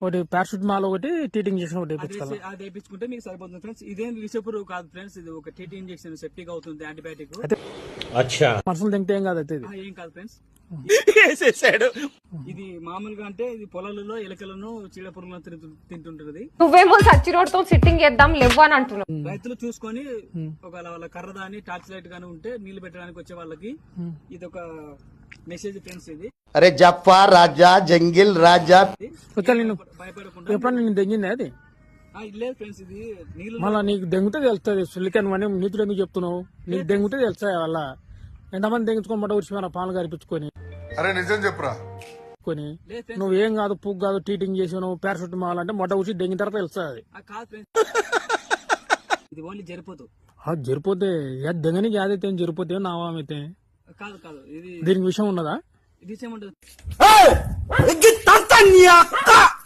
ఒకటి parachute mall, ఒకటి టీటింగ్ injection ఒకటి వేయించుకోవాలి. అది వేయించుకుంటే మీకు సరిపోతుంది ఫ్రెండ్స్. ఇదేం విషపురుగు కాదు ఫ్రెండ్స్, ఇది ఒక టీటీ ఇంజెక్షన్ సెప్టిక్ అవుతుంది, యాంటీబయాటిక్. మనుషులు తింటే ఏం కాదు అయితే ఇది. ఏం కాదు ఫ్రెండ్స్. వేసేసాడు. ఇది మామూలుగా అంటే ఇది పొలాలలో ఎలకలను చీడ పురుగులను తింటుంటది. నువ్వేమో సచ్చి రోడ్తో సిట్టింగ్ చేద్దాం లేవు అని అంటున్నావు. రైతులు చూసుకొని ఒకవేళ వాళ్ళ కర్ర దాని టార్చ్ లైట్ గానీ ఉంటే నీళ్లు పెట్టడానికి వచ్చే వాళ్ళకి ఇది ఒక మెసేజ్ ఫ్రెండ్స్. ఇది అరే జఫా రాజా జంగిల్ రాజా భయపడకుండా ఎప్పుడన్నా నేను దెంగింది అది లేదు ఫ్రెండ్స్. ఇది నీళ్ళు మళ్ళీ నీకు దెంగితే తెలుస్తుంది. సుల్లికన్ అని నీతులు ఎందుకు చెప్తున్నావు? నీకు దెంగితే తెలుస్తాయి. వాళ్ళ ఎంతమంది దెంగించుకోమంట ఉడిచి మన పాలు గారిపించుకొని అరే నిజం చెప్పురా నువ్వు ఏం కాదు పువ్వు కాదు టీటింగ్ చేసి నువ్వు పారాషూట్ మాలంటే మొట్ట ఉచి దెంగిన తర్వాత తెలుస్తుంది. కాదు ఫ్రెండ్స్, ఇది ఓన్లీ జరిపోతు. జరిపోతే దెంగనికి యాదైతే జరిపోతే నావైతే కాదు కాదు, ఇది దీనికి విషయం ఉన్నదా? విషయం ఉంటుంది.